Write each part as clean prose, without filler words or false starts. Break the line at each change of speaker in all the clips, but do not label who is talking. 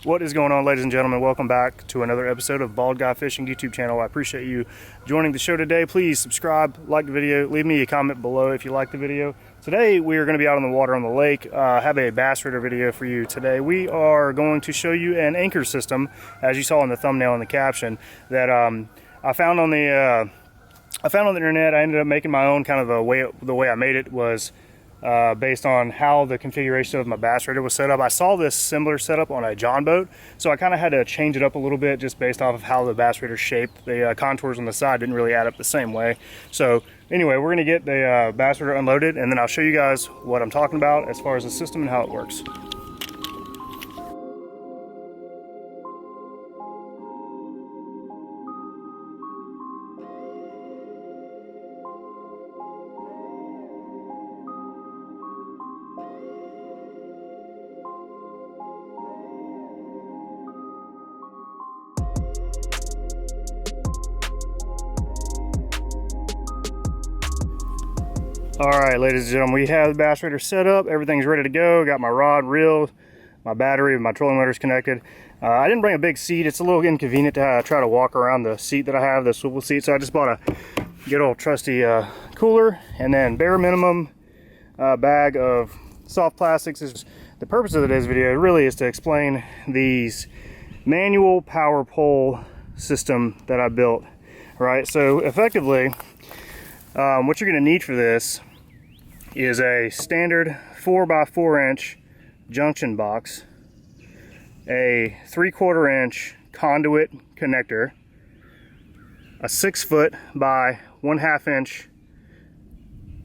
What is going on, ladies and gentlemen? Welcome back to another episode of Bald Guy Fishing YouTube channel. I appreciate you joining the show today. Please subscribe, like the video, leave me a comment below if you like the video. Today we are going to be out on the water on the lake. I have a Bassraider video for you today. We are going to show you an anchor system, as you saw in the thumbnail and the caption, that I found on the internet. I ended up making my own. Kind of the way I made it was based on how the configuration of my Bassraider was set up. I saw this similar setup on a John boat, so I kind of had to change it up a little bit just based off of how the Bassraider shaped. The contours on the side didn't really add up the same way. So anyway, we're gonna get the Bassraider unloaded, and then I'll show you guys what I'm talking about as far as the system and how it works. All right, ladies and gentlemen, we have the Bassraider set up. Everything's ready to go. Got my rod, reel, my battery, my trolling motor's connected. I didn't bring a big seat. It's a little inconvenient to try to walk around the seat that I have, the swivel seat. So I just bought a good old trusty cooler, and then bare minimum bag of soft plastics. The purpose of today's video really is to explain these manual power pole system that I built. All right, so effectively, what you're going to need for this is a standard 4x4 inch junction box, a 3/4 inch conduit connector, a 6 foot by 1/2 inch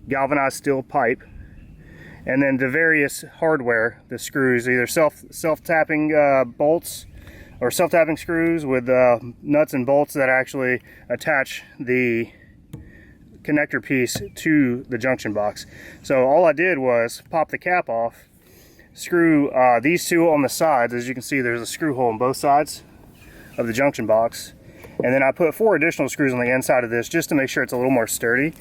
galvanized steel pipe, and then the various hardware, the screws, either self-tapping bolts or self-tapping screws with nuts and bolts that actually attach the connector piece to the junction box. So all I did was pop the cap off, screw these two on the sides. As you can see, there's a screw hole on both sides of the junction box, and then I put 4 additional screws on the inside of this just to make sure it's a little more sturdy.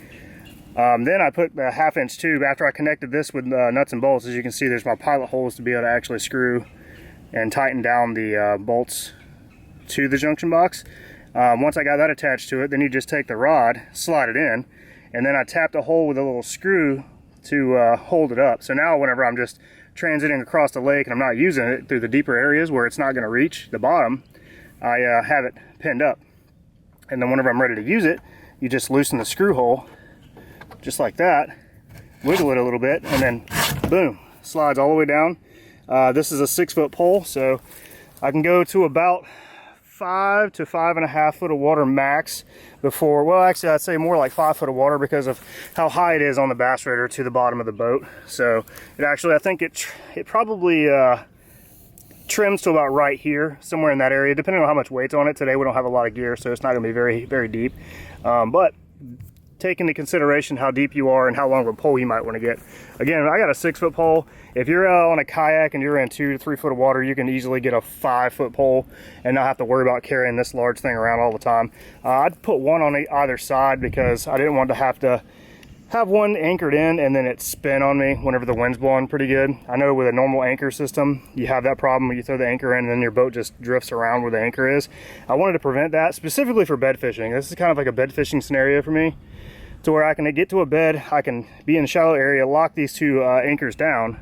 Then I put the 1/2 inch tube after I connected this with nuts and bolts. As you can see, there's my pilot holes to be able to actually screw and tighten down the bolts to the junction box. Once I got that attached to it, then you just take the rod, slide it in, and then I tapped a hole with a little screw to hold it up. So now whenever I'm just transiting across the lake and I'm not using it through the deeper areas where it's not going to reach the bottom, I have it pinned up. And then whenever I'm ready to use it, you just loosen the screw hole just like that, wiggle it a little bit, and then boom, slides all the way down. This is a 6 foot pole, so I can go to about 5 to 5.5 foot of water max before, well, actually I'd say more like 5 foot of water because of how high it is on the Bassraider to the bottom of the boat. So it actually, I think it probably trims to about right here, somewhere in that area, depending on how much weight's on it. Today we don't have a lot of gear, so it's not going to be very, very deep. But take into consideration how deep you are and how long of a pole you might want to get. Again, I got a 6 foot pole. If you're on a kayak and you're in 2 to 3 foot of water, you can easily get a 5 foot pole and not have to worry about carrying this large thing around all the time. I'd put one on either side because I didn't want to have one anchored in and then it spin on me whenever the wind's blowing pretty good. I know with a normal anchor system, you have that problem where you throw the anchor in and then your boat just drifts around where the anchor is. I wanted to prevent that, specifically for bed fishing. This is kind of like a bed fishing scenario for me, to where I can get to a bed, I can be in a shallow area, lock these two anchors down,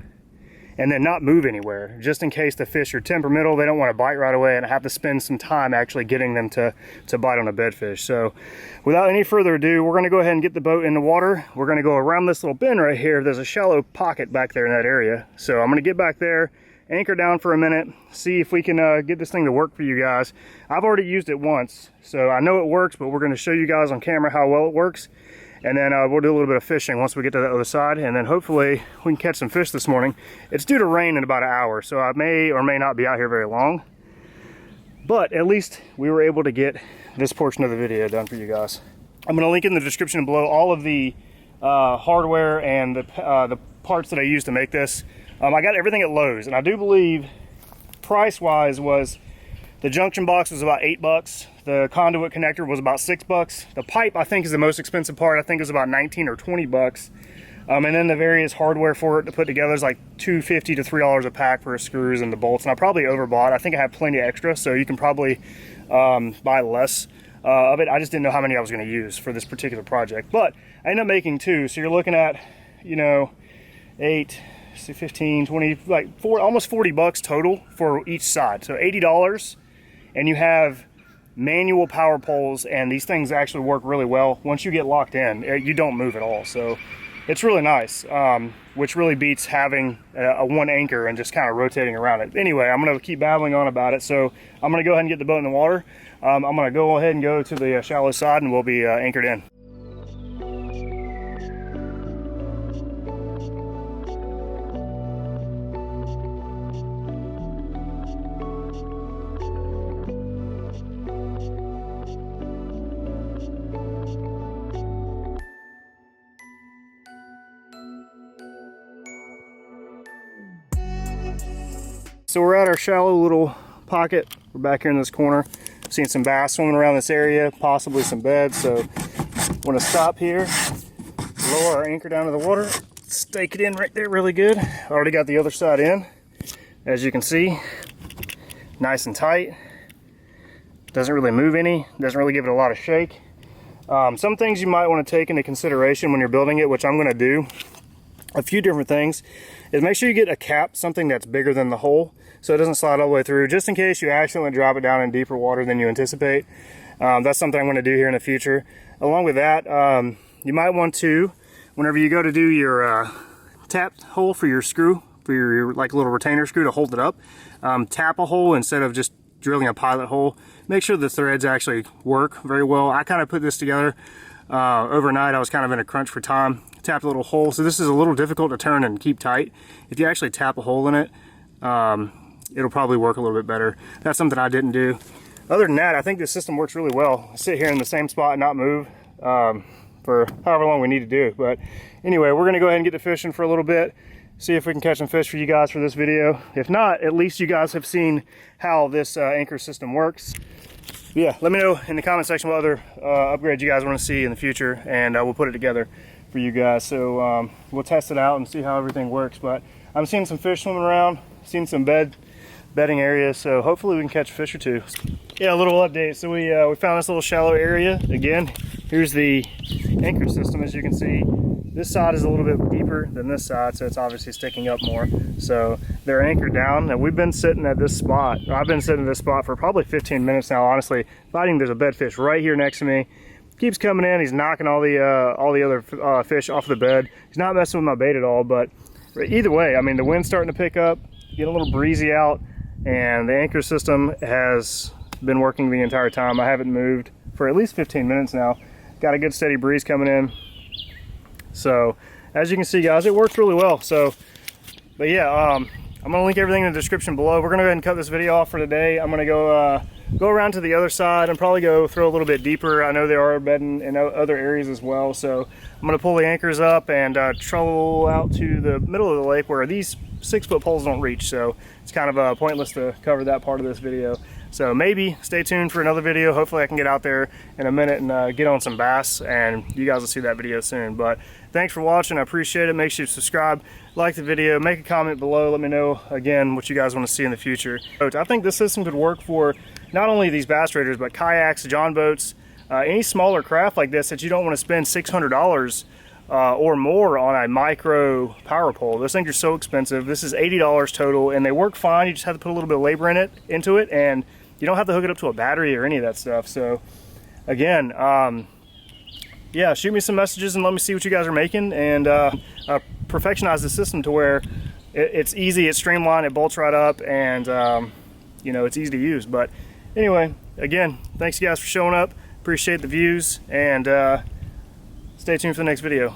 and then not move anywhere, just in case the fish are temperamental, they don't want to bite right away, and I have to spend some time actually getting them to bite on a bedfish. So without any further ado, we're going to go ahead and get the boat in the water. We're going to go around this little bend right here. There's a shallow pocket back there in that area. So I'm going to get back there, anchor down for a minute, see if we can get this thing to work for you guys. I've already used it once, so I know it works, but we're going to show you guys on camera how well it works. And then we'll do a little bit of fishing once we get to the other side, and then hopefully we can catch some fish this morning. It's due to rain in about an hour, so I may or may not be out here very long. But at least we were able to get this portion of the video done for you guys. I'm going to link in the description below all of the hardware and the parts that I used to make this. I got everything at Lowe's, and I do believe price-wise was the junction box was about $8. The conduit connector was about $6. The pipe, I think, is the most expensive part. I think it was about 19 or 20 bucks. And then the various hardware for it to put together is like $2.50 to $3 a pack for screws and the bolts. And I probably overbought. I think I have plenty extra, so you can probably buy less of it. I just didn't know how many I was going to use for this particular project. But I ended up making 2, so you're looking at, you know, 8, 15, 20, like almost 40 bucks total for each side. So $80, and you have manual power poles, and these things actually work really well. Once you get locked in, you don't move at all. So it's really nice, which really beats having a one anchor and just kind of rotating around it. Anyway, I'm going to keep babbling on about it. So I'm going to go ahead and get the boat in the water. I'm going to go ahead and go to the shallow side, and we'll be anchored in. So we're at our shallow little pocket. We're back here in this corner. Seeing some bass swimming around this area, possibly some beds. So I'm gonna stop here, lower our anchor down to the water, stake it in right there really good. Already got the other side in, as you can see, nice and tight. Doesn't really move any, doesn't really give it a lot of shake. Some things you might want to take into consideration when you're building it, which I'm gonna do. A few different things is make sure you get a cap, something that's bigger than the hole, so it doesn't slide all the way through, just in case you accidentally drop it down in deeper water than you anticipate. That's something I'm going to do here in the future. Along with that, you might want to, whenever you go to do your tap hole for your screw, for your like little retainer screw to hold it up, tap a hole instead of just drilling a pilot hole. Make sure the threads actually work very well. I kind of put this together overnight. I was kind of in a crunch for time. Tapped a little hole, so this is a little difficult to turn and keep tight. If you actually tap a hole in it, it'll probably work a little bit better. That's something I didn't do. Other than that, I think this system works really well. I sit here in the same spot and not move for however long we need to do it. But anyway, we're gonna go ahead and get to fishing for a little bit, see if we can catch some fish for you guys for this video. If not, at least you guys have seen how this anchor system works. Yeah, let me know in the comment section what other upgrades you guys want to see in the future, and we'll put it together for you guys. So we'll test it out and see how everything works. But I'm seeing some fish swimming around, seeing some bedding areas, so hopefully we can catch a fish or two. Yeah, a little update. So we found this little shallow area. Again, here's the anchor system. As you can see, this side is a little bit deeper than this side, so it's obviously sticking up more. So they're anchored down, and we've been sitting at this spot. I've been sitting at this spot for probably 15 minutes now, honestly. Fighting, there's a bedfish right here next to me. Keeps coming in, he's knocking all the other fish off the bed. He's not messing with my bait at all, but either way, I mean, the wind's starting to pick up, get a little breezy out, and the anchor system has been working the entire time. I haven't moved for at least 15 minutes now. Got a good steady breeze coming in. So as you can see, guys, it works really well. So, but yeah, I'm gonna link everything in the description below. We're gonna go ahead and cut this video off for today. I'm gonna go around to the other side and probably go throw a little bit deeper. I know there are bedding in other areas as well, so I'm going to pull the anchors up and troll out to the middle of the lake where these 6-foot poles don't reach, so it's kind of pointless to cover that part of this video. So maybe stay tuned for another video. Hopefully I can get out there in a minute and get on some bass, and you guys will see that video soon. But thanks for watching, I appreciate it. Make sure you subscribe, like the video, make a comment below, let me know again what you guys want to see in the future. I think this system could work for not only these bass raiders, but kayaks, john boats, any smaller craft like this that you don't want to spend $600 or more on a micro power pole. Those things are so expensive. This is $80 total, and they work fine. You just have to put a little bit of labor into it, and you don't have to hook it up to a battery or any of that stuff. So again, yeah, shoot me some messages and let me see what you guys are making, and perfectionize the system to where it's easy, it's streamlined, it bolts right up, and you know, it's easy to use. But anyway, again, thanks you guys for showing up. Appreciate the views, and stay tuned for the next video.